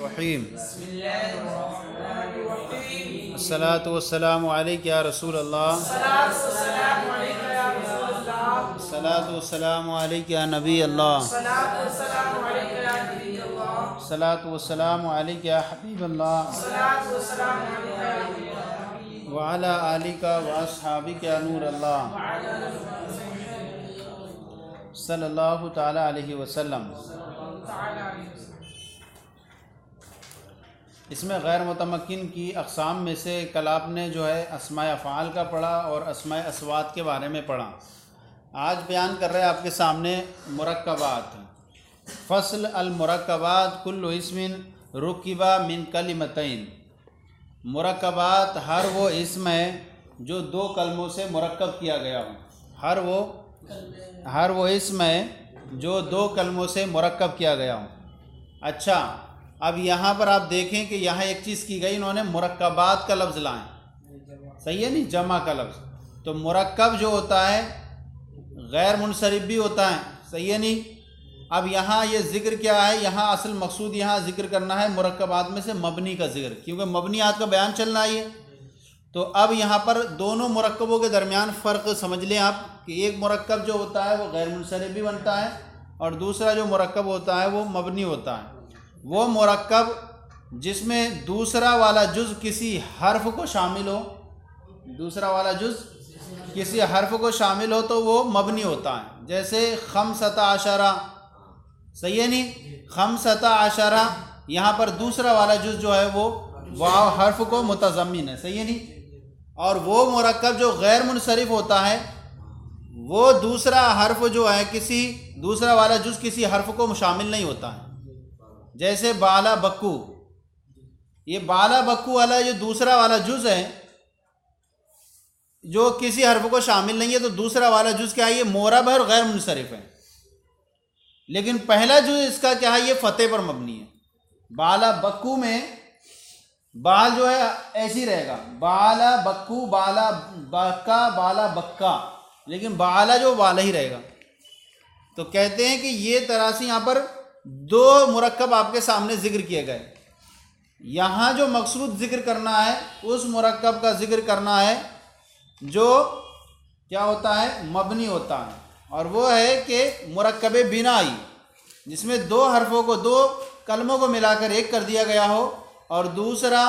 रहीम अस्सलातु वस्सलामु अलैका या रसूल अल्लाह, अस्सलातु वस्सलामु अलैका या नबी अल्लाह, अस्सलातु वस्सलामु अलैका या हबीब अल्लाह व अला आलिका व अस्हाबिका या नूर अल्लाह सल्लल्लाहु तआला अलैहि वसल्लम। इसमें गैर मुतमक्किन की अक़साम में से कल आपने जो है अस्माए अफ़आल का पढ़ा और अस्माए अस्वात के बारे में पढ़ा। आज बयान कर रहे हैं आपके सामने मुरक्कबात। फ़स्ल अल मुरक्कबात कुल्लु इस्मिन रुकिबा मिन कलिमतैन। मुरक्कबात हर वो इस्म है जो दो कलमों से मुरक्कब किया गया हो। हर वो इस्म है जो दो कलमों से मुरक्कब किया गया हो। अच्छा, अब यहाँ पर आप देखें कि यहाँ एक चीज़ की गई, इन्होंने मुरक्कबात का लफ्ज़ लाएं, सही है नहीं, जमा का लफ्ज़। तो मुरक्कब जो होता है गैर मुनसरिफ भी होता है, सही है नहीं। अब यहाँ ये ज़िक्र क्या है, यहाँ असल मकसूद यहाँ ज़िक्र करना है मुरक्कबात में से मबनी का ज़िक्र, क्योंकि मबनियात का बयान चलना ही है। तो अब यहाँ पर दोनों मुरक्कबों के दरमियान फ़र्क समझ लें आप कि एक मुरक्कब जो होता है वो गैर मुनसरिफ भी बनता है और दूसरा जो मुरक्कब होता है वो मबनी होता है। वो मुरक्कब जिसमें दूसरा वाला जुज़ किसी हर्फ को शामिल हो, दूसरा वाला जुज़ किसी हर्फ को शामिल हो तो वो मबनी होता है। जैसे खमसता आशरा, सही है नहीं, खमसता आशरा, यहाँ पर दूसरा वाला जुज़ जो है वो वाव हर्फ को मुतज़म्मिन है, सही है नहीं। और वो मुरक्कब जो गैर मुनसरिफ होता है वो दूसरा हर्फ जो है किसी दूसरा वाला जुज़ किसी हर्फ को शामिल नहीं होता है। जैसे बाला बक्कू, ये बाला बक्कू वाला जो दूसरा वाला जुज़ है जो किसी हर्फ को शामिल नहीं है, तो दूसरा वाला जुज़ क्या है, ये मोरब है और गैर मुनसरिफ है। लेकिन पहला जुज़ इसका क्या है, ये फतेह पर मबनी है। बाला बक्कू में बाल जो है ऐसी रहेगा, बाला बक्कू, बाला बक्का, बाला बक्का, लेकिन बाला जो बाला ही रहेगा। तो कहते हैं कि ये तरह से यहाँ पर दो मुरक्कब आपके सामने ज़िक्र किए गए। यहाँ जो मकसूद ज़िक्र करना है उस मुरक्कब का ज़िक्र करना है जो क्या होता है, मबनी होता है, और वो है कि मुरक्कब बिनाई, जिसमें दो हर्फों को, दो कलमों को मिलाकर एक कर दिया गया हो और दूसरा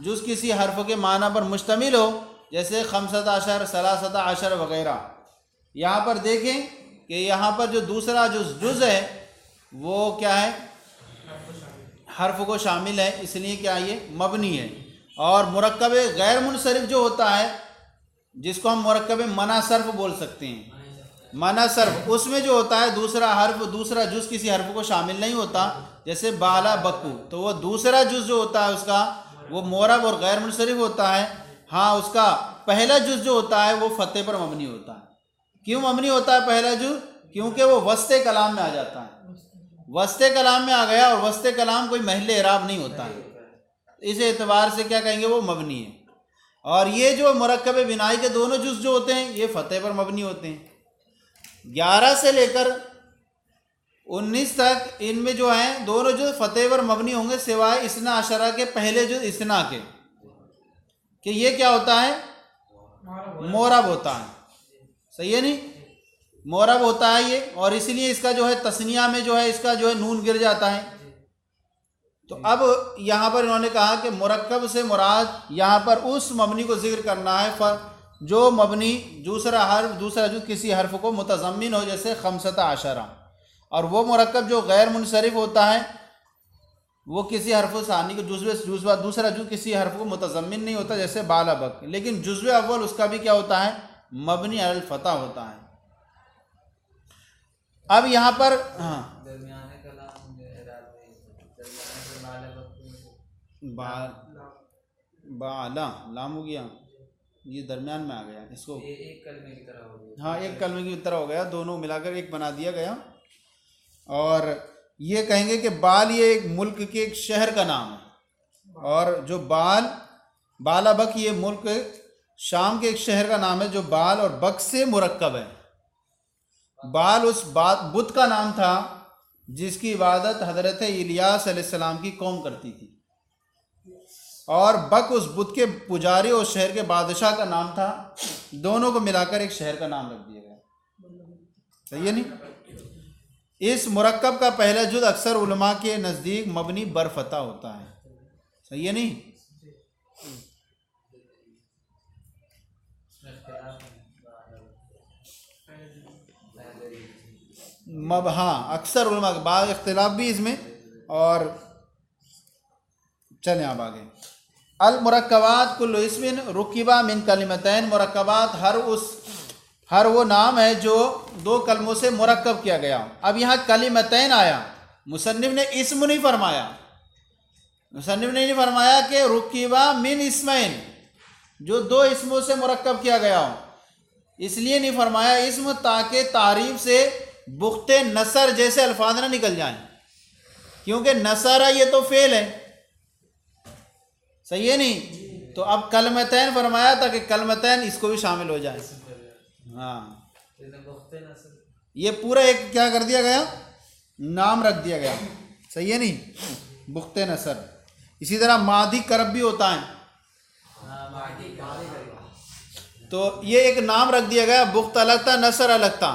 जुज़ किसी हर्फ के माना पर मुश्तमिल हो, जैसे खमसत आशर, सलासत आशर वगैरह। यहाँ पर देखें कि यहाँ पर जो दूसरा जुज़ है वो क्या है, हर्फ को शामिल है, इसलिए क्या ये मबनी है। और मुरक्कब गैर मुनसरिफ जो होता है जिसको हम मुरक्कब मना सर्फ बोल सकते हैं, मना सर्फ, उसमें जो होता है दूसरा हर्फ, दूसरा जुज़ किसी हर्फ को शामिल नहीं होता। जैसे बाला बक्कू, तो वो दूसरा जुज़ जो होता है उसका वो मोरब और गैर मुनसरिफ होता है। हाँ, उसका पहला जुज़ जो होता है वो फतेह पर मबनी होता है। क्यों मबनी होता है पहला जुज़? क्योंकि वो वस्ते कलाम में आ जाता है। वस्ते कलाम में आ गया और वस्ते कलाम कोई महल एराब नहीं होता है, इस एतबार से क्या कहेंगे, वो मबनी है। और ये जो मुरक्कब बिनाई के दोनों जुज़ जो होते हैं ये फतेह पर मबनी होते हैं। 11 से लेकर 19 तक इनमें जो हैं दोनों जुज़ फतेह पर मबनी होंगे, सिवाय इसना अशरा के पहले जुज़ इसना के, कि ये क्या होता है, मोरब होता है, सही है नहीं, मोरब होता है ये, और इसलिए इसका जो है तस्निया में जो है इसका जो है नून गिर जाता है। तो अब यहाँ पर इन्होंने कहा कि मुरक्कब से मुराद यहाँ पर उस मबनी को जिक्र करना है जो मबनी दूसरा हर्फ, दूसरा जुज़ किसी हर्फ को मुतज़म्मिन हो, जैसे खमसत आशरा। और वो मुरक्कब जो गैर मुनसरिफ होता है वो किसी हर्फ सानी को जुज़्व दूसरा जुज़ किसी हर्फ को मुतज़म्मिन नहीं होता, जैसे बाला बक। लेकिन जुज़्व अव्वल उसका भी क्या होता है, मबनी अल फतह होता है। अब यहाँ पर हाँ, बाला लाम हो गया, ये दरमियान में आ गया, इसको एक कलमे की तरह हो गया। हाँ, एक कलमे की तरह हो गया, दोनों मिलाकर एक बना दिया गया। और ये कहेंगे कि बाल ये एक मुल्क के एक शहर का नाम है, और जो बाला बक ये मुल्क शाम के एक शहर का नाम है जो बाल और बक से मुरक्कब है। बाल उस बुत का नाम था जिसकी इबादत हज़रत इलियास अलैहिस्सलाम की कौम करती थी। और बक उस बुत के पुजारी और शहर के बादशाह का नाम था। दोनों को मिलाकर एक शहर का नाम रख दिया गया। सही है नहीं। इस मुरक्कब का पहला जुज़ अक्सर उलमा के नज़दीक मबनी बरफता होता है। सही है नहीं। हाँ, अक्सर उलमा के बाद इख्तिलाफ भी इसमें। और चलें आप आगे। अल मुरक्कबात कुल्लु इस्मिन रुकिबा मिन कलिमतैन। मुरक्कबात हर वो नाम है जो दो कलमों से मुरक्कब किया गया। अब यहाँ कलिमतैन आया, मुसन्निफ ने इस्म नहीं फरमाया। मुसन्निफ ने नहीं फरमाया कि रुकिबा मिन इस्मैन, जो दो इस्मों से मुरक्कब किया गया हो। इसलिए नहीं फरमाया इस्म ताकि तारीफ से बुख्ते नसर जैसे अल्फाज ना निकल जाएं, क्योंकि नसरा ये तो फेल है। सही है नहीं। तो अब कलमतैन फरमाया ताकि कलमतैन इसको भी शामिल हो जाए। हाँ, ये पूरा एक क्या कर दिया गया, नाम रख दिया गया। सही है नहीं, बुख्ते नसर। इसी तरह मादी करब भी होता है, तो ये एक नाम रख दिया गया। बुख्त अलग था, नसर अलग था,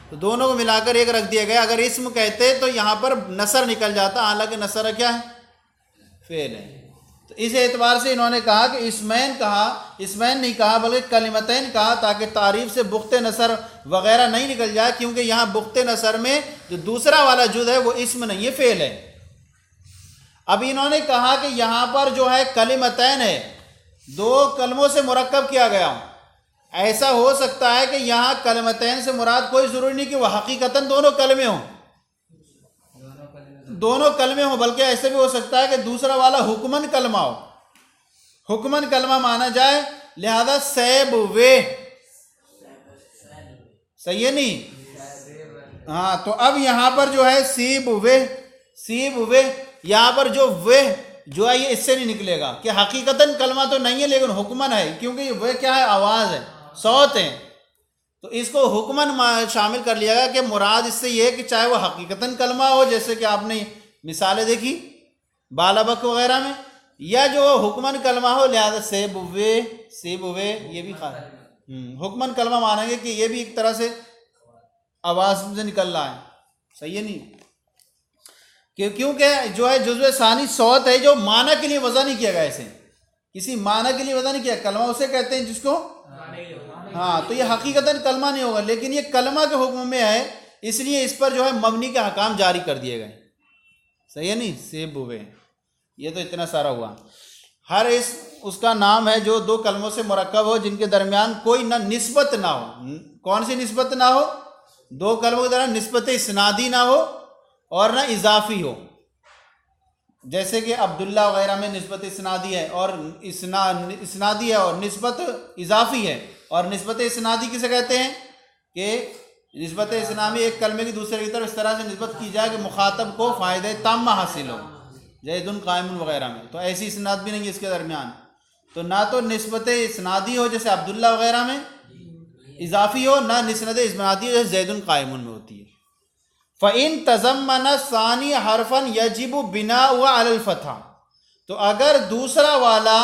तो दोनों को मिलाकर एक रख दिया गया। अगर इस्म कहते तो यहाँ पर नसर निकल जाता, हालांकि नसर क्या है, फेल है। तो इस एतबार से इन्होंने कहा कि इस्मैन कहा, इस्मैन नहीं कहा बल्कि कलिमतैन कहा, ताकि तारीफ से बुख्ते नसर वगैरह नहीं निकल जाए, क्योंकि यहाँ बुख्ते नसर में जो दूसरा वाला जुज़ है वो इस्म नहीं है, फेल है। अब इन्होंने कहा कि यहाँ पर जो है कलिमतैन है, दो कलमों से मुरक्कब किया गया। ऐसा हो सकता है कि यहाँ कलमतैन से मुराद कोई ज़रूरी नहीं कि वह हकीकतन दोनों कलमे हों, दोनों कलमे हों, बल्कि ऐसे भी हो सकता है कि दूसरा वाला हुक्मन कलमा हो, हुक्मन कलमा माना जाए, लिहाजा सैब वे। सही है नहीं। हाँ, तो अब यहाँ पर जो है सीब वे, यहाँ पर जो वे जो है ये इससे नहीं निकलेगा कि हकीकतन कलमा तो नहीं है लेकिन हुक्मन है, क्योंकि वे क्या है, आवाज़ है, सौत है। तो इसको हुक्मन शामिल कर लिया गया कि मुराद इससे ये है कि चाहे वो हकीकतन कलमा हो, जैसे कि आपने मिसालें देखी बालाबक वगैरह में, या जो हुक्मन कलमा हो, लिहाजा सेब वे ये भी हुक्मन कलमा मानेंगे कि ये भी एक तरह से आवाज़ से निकल रहा है। सही है नहीं। क्योंकि जो है जुज़्व सानी सौत है, जो माना के लिए वज़ा नहीं किया गया, ऐसे किसी माना के लिए वज़ा नहीं किया। कलमा उसे कहते हैं जिसको, हाँ, तो ये हकीकतन कलमा नहीं होगा, लेकिन ये कलमा के हुक्म में है, इसलिए इस पर जो है मबनी के हकाम जारी कर दिए गए। सही है नहीं। सेब हुए, ये तो इतना सारा हुआ। हर उसका नाम है जो दो कलमों से मुरक्कब हो, जिनके दरमियान कोई ना निस्बत ना हो। कौन सी निस्बत ना हो, दो कलमों के दरमियान निस्बत इस्नादी ना हो और ना इजाफी हो। जैसे कि अब्दुल्ला वगैरह में निस्बत इस्नादी है और इस्नादी है और निस्बत इजाफी है। और निस्बत इस्नादी किसे कहते हैं कि निस्बत इस्नादी एक कलमे की दूसरे की तरफ इस तरह से निस्बत की जाए कि मुखातब को फ़ायदे ताम्मा हासिल हो, ज़ैदुन कायमुन वगैरह में। तो ऐसी इस्नाद भी नहीं है इसके दरमियान। तो ना तो निस्बत इस्नादी हो जैसे अब्दुल्ला वगैरह में इजाफी हो, ना निस्बत इस्नादी हो जैसे ज़ैदुन कायमुन में होती है। फ़इन तज़म्मन सानी हरफन यजिबु बिना हुआ अलल फतहा। तो अगर दूसरा वाला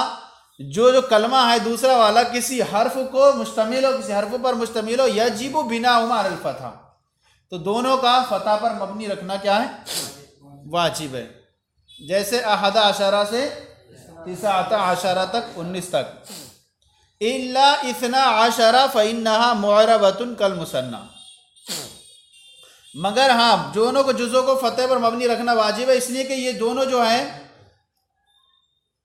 जो कलमा है, दूसरा वाला किसी हर्फ को मुश्तमिल हो, किसी हर्फ पर मुश्तमिल हो, यजिबु बिना हुआ अलल फतहा, तो दोनों का फतह पर मबनी रखना क्या है, वाजिब है। जैसे अहदा अशरा से तिसाता अशरा तक 19 तक। इल्ला इस्ना अशरा फ़इन्नहा मुअरबतुन कल मुसन्ना। मगर हाँ, दोनों को जुज़ों को फतह पर मबनी रखना वाजिब है, इसलिए कि ये दोनों जो हैं,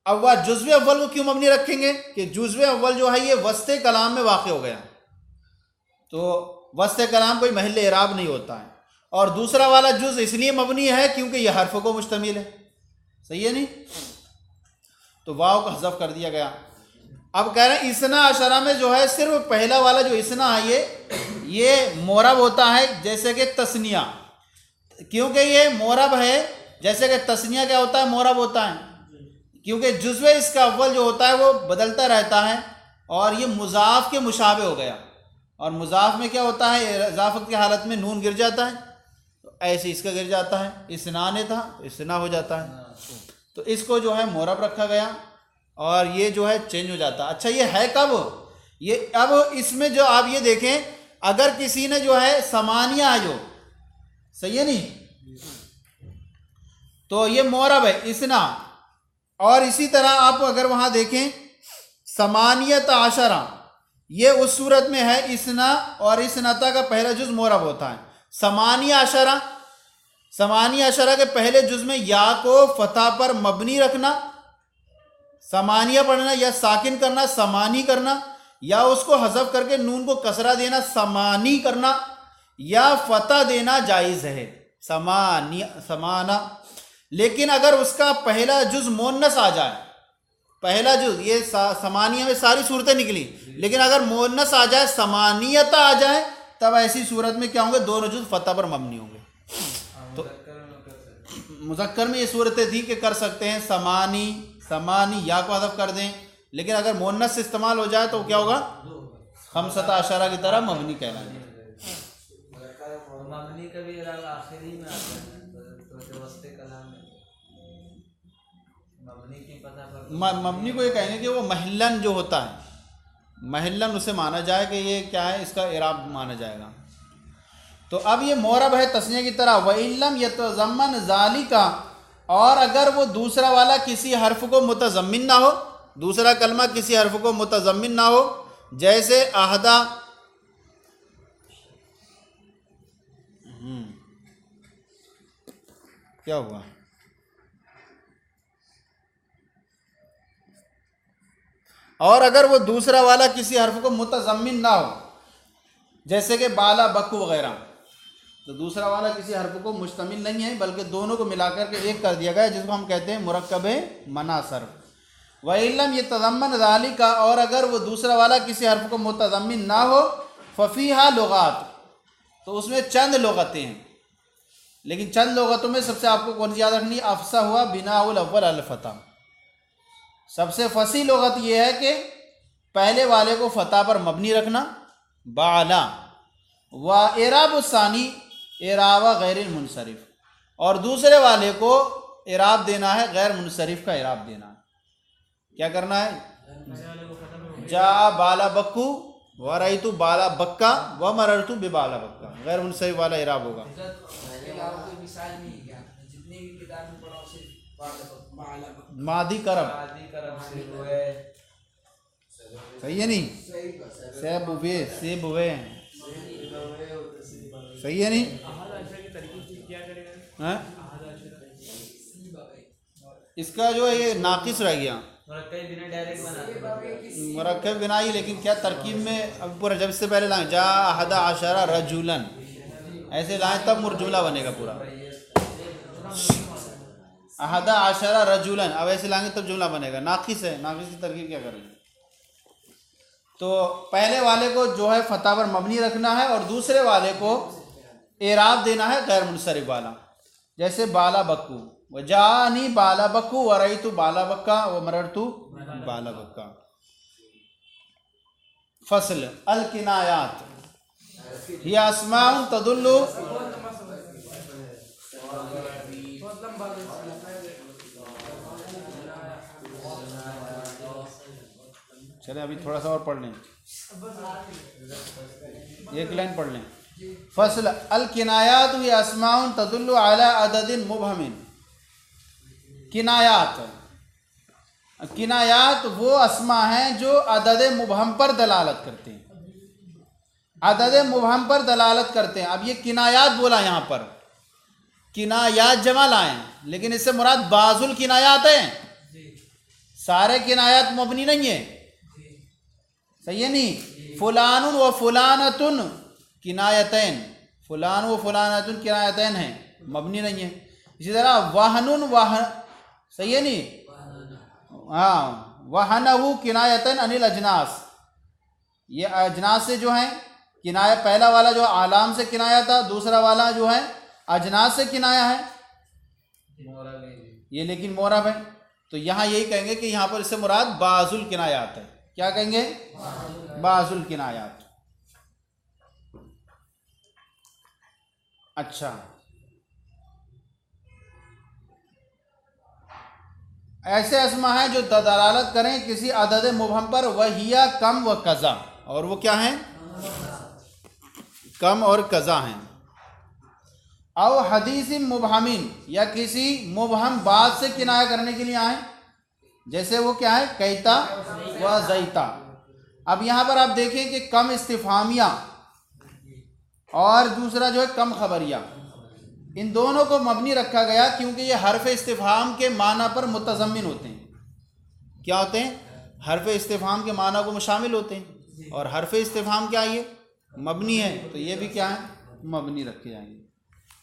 अब वह जुज़्व अव्वल को क्यों मबनी रखेंगे कि जुज़्व अव्वल जो है ये वस्ते कलाम में वाक़ हो गया, तो वस्ते कलाम कोई महल इराब नहीं होता है। और दूसरा वाला जुज़ इसलिए मबनी है क्योंकि यह हर्फ को मुश्तमिल है। सही है नहीं। तो वाव का हज़फ कर दिया गया। अब कह रहे हैं इसना अशरा में जो है सिर्फ पहला वाला जो इसना है ये मोरब होता है जैसे कि तस्निया, क्योंकि ये मोरब है। जैसे कि तस्निया क्या होता है, मोरब होता है, क्योंकि जुज़्व इसका अव्वल जो होता है वो बदलता रहता है और ये मुज़ाफ़ के मुशाबे हो गया। और मुज़ाफ़ में क्या होता है, इज़ाफ़त की हालत में नून गिर जाता है। ऐसे इसका गिर जाता है, इसना ने था तो इसना हो जाता है। तो इसको जो है मोरब रखा गया और ये जो है चेंज हो जाता है। अच्छा ये है कब? ये अब इसमें जो आप ये देखें, अगर किसी ने जो है समानिया है जो, सही है नहीं, तो ये मोरब है इसना। और इसी तरह आप अगर वहां देखें समानियत आशरा, ये उस सूरत में है इसना और इसनता का पहला जुज मोरब होता है। समानिया आशरा, समानिया आशरा के पहले जुज में या को फतह पर मबनी रखना, समानिया पढ़ना या साकिन करना समानी करना, या उसको हज़फ करके नून को कसरा देना समानी करना, या फतह देना जायज़ है समानिया समाना। लेकिन अगर उसका पहला जुज मोन्नस आ जाए, पहला जुज ये समानिया में सारी सूरतें निकली, लेकिन अगर मोन्नस आ जाए समानियता आ जाए, तब ऐसी सूरत में क्या होंगे? दोनों जुज फतह पर मबनी होंगे। तो मुज़क्कर में ये सूरतें थी कि कर सकते हैं समानी समानी या को हज़फ कर दें, लेकिन अगर मोन्नस से इस्तेमाल हो जाए तो क्या होगा? खमसता अशरा की तरह मबनी कहलाएंगे। मबनी कभी आखिरी में आता है तो वस्ते कलाम में मबनी की पता पर मबनी को ये कहेंगे कि वो महलन जो होता है, महलन उसे माना जाए कि ये क्या है, इसका इराब माना जाएगा। तो अब ये मोरब है तस्निया की तरह। व इल्लम यतज़म्मन ज़ालिका, और अगर वो दूसरा वाला किसी हर्फ को मुतज़म्मिन ना हो, दूसरा कलमा किसी हर्फ को मुतज़म्मिन ना हो, जैसे अहदा, क्या हुआ? और अगर वो दूसरा वाला किसी हर्फ को मुतज़म्मिन ना हो, जैसे कि बाला बक्कू वगैरह, तो दूसरा वाला किसी हर्फ को मुश्तमिल नहीं है, बल्कि दोनों को मिलाकर के एक कर दिया गया है, जिसको हम कहते हैं मुरक्कब मना सर्फ। व इल्लम यतज़म्मन ज़ालिका, और अगर वो दूसरा वाला किसी हर्फ को मुतज़म्मिन ना हो, फ़फ़ीहा लुगात, तो उसमें चंद लुगतें हैं। लेकिन चंद लुगतों में सबसे आपको कौन सी याद रखनी? अफ़सा हुआ बिनाउल अव्वल अल फतह। सबसे फसी लुगत यह है कि पहले वाले को फतह पर मबनी रखना, बाला, व इराब सानी इरावा गैर मुनसरिफ, और दूसरे वाले को इराब देना है गैर मुनसरिफ का इराब देना है। क्या करना है? जा बाला बक्कू व रईतु बाला बक्का व मररतु बिबाला बक्का, गैर मुनसरिफ वाला इराब होगा। मादी करब, सही है नहीं? सेब हुए, सेब हुए, सही है नहीं? हाँ? इसका जो है ये नाकिस रह गया, मुरक्कब बिनाई, लेकिन क्या तरकीब में अब पूरा, जब इससे पहले लाएं जा अहदा आशरा रजुलन, ऐसे लाएं तब जुमला बनेगा पूरा। अहदा आशरा रजुलन, अब ऐसे लाएंगे तब जुमला बनेगा। नाकिस है, नाकिस की तरकीब क्या करेंगे? तो पहले वाले को जो है फतह पर मबनी रखना है और दूसरे वाले को एराब देना है गैर मुनसरिफ वाला। जैसे बाला बक्कू, व जानी बाला बक्कू व रईतु बाला बक्का व मररतु बाला बक्का। फसल अल किनायात ही अस्माउन तदुल्लु, चले अभी थोड़ा सा और पढ़ लें, एक लाइन पढ़ लें। फसल अल किनायात ही अस्माउन तदुल्लु अला अददिन मुबहमिन। किनायात, किनायात वो अस्मा हैं जो अदद मुबहम पर दलालत करते हैं, अदद मुबहम पर दलालत करते हैं। अब ये किनायात बोला, यहाँ पर किनायात जमा लाएं, लेकिन इससे मुराद बाजुल किनायात हैं, सारे किनायात मबनी नहीं है, सही है नहीं? फुलानुन व फुलानतुन किनायतैन, फुलान व फुलानतुन किनायतैन हैं, मबनी नहीं है। इसी तरह वाहनुन वाह, सही है नहीं? हाँ, वाहनहु किनायतन अनिल अजनास, ये अजनास से जो है किनाया, पहला वाला जो आलाम से किनाया था, दूसरा वाला जो है अजनास से किनाया है, ये लेकिन मोरब है। तो यहाँ यही कहेंगे कि यहाँ पर इससे मुराद बाजुल किनायात है। क्या कहेंगे? बाजुल किनायात। अच्छा, ऐसे अस्मा हैं जो दलालत करें किसी अदद मुबहम पर, वहिया कम व कज़ा, और वो क्या हैं? कम और कज़ा हैं। औ हदीस मुबहमिन, या किसी मुबहम बात से किनाया करने के लिए आए, जैसे वो क्या है? कैता व ज़ैता। अब यहाँ पर आप देखें कि कम इस्तिफामिया और दूसरा जो है कम खबरिया, इन दोनों को मबनी रखा गया क्योंकि ये हर्फ इस्तिफाम के माना पर मुतज़म्मिन होते हैं। क्या होते हैं? हर्फ इस्तिफाम के माना को शामिल होते हैं, और हर्फ इस्तिफाम क्या है? ये मबनी है, तो ये भी क्या है? मबनी रखे जाएंगे।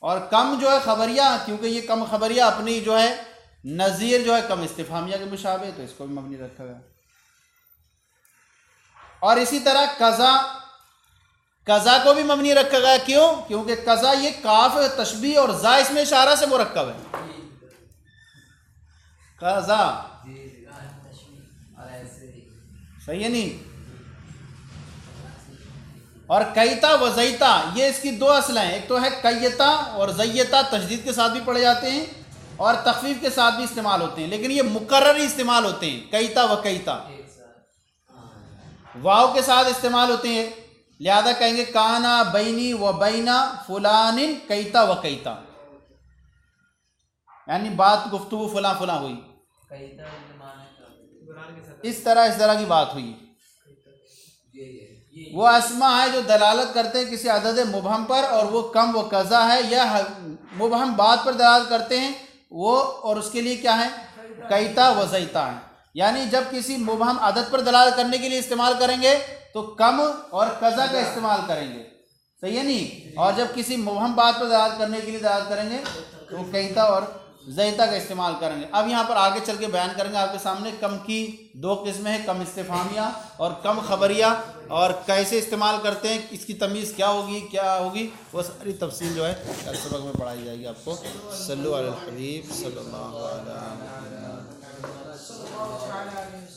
और कम जो है खबरिया, क्योंकि ये कम खबरिया अपनी जो है नज़ीर जो है कम इस्तिफामिया के मुशाबे, तो इसको भी मबनी रखा गया। और इसी तरह कज़ा, कज़ा को भी मबनी रखा गया। क्यों? क्योंकि कज़ा ये काफ तशबीह और जा इसमें इशारा से मुरक्कब है। कज़ा सही है नहीं? और कैता व ज़ैता, ये इसकी दो असल हैं। एक तो है कैता और ज़ैता, तशदीद के साथ भी पढ़े जाते हैं और तखफीफ के साथ भी इस्तेमाल होते हैं, लेकिन ये मुकर्रर ही इस्तेमाल होते हैं। कैता व कैता वाव के साथ इस्तेमाल होते हैं, लिहाजा कहेंगे काना बैनी व बैना फुलानिन कैता व कैता, यानी बात गुफ्तगू फुला फुला हुई, इस तरह की बात हुई। वो अस्मा है जो दलालत करते हैं किसी अदद मुबहम पर, और वो कम व कज़ा है, या मुबहम बात पर दलालत करते हैं वो, और उसके लिए क्या है? कैता व ज़ैता है। यानी जब किसी मुबहम अदद पर दलालत करने के लिए इस्तेमाल करेंगे तो कम और कज़ा का इस्तेमाल करेंगे, सही है नहीं? और जब किसी मुबहम बात पर दलालत करने के लिए दलालत करेंगे तो कैता और ज़ैता का इस्तेमाल करेंगे। अब यहाँ पर आगे चल के बयान करेंगे आपके सामने कम की दो किस्में हैं, कम इस्तिफामिया और कम खबरिया, और कैसे इस्तेमाल करते हैं, इसकी तमीज़ क्या होगी वो सारी तफसील जो है कल सबक में पढ़ाई जाएगी आपको। सल्लु अलल हबीब सल्लल्लाहु अलैहि वसल्लम।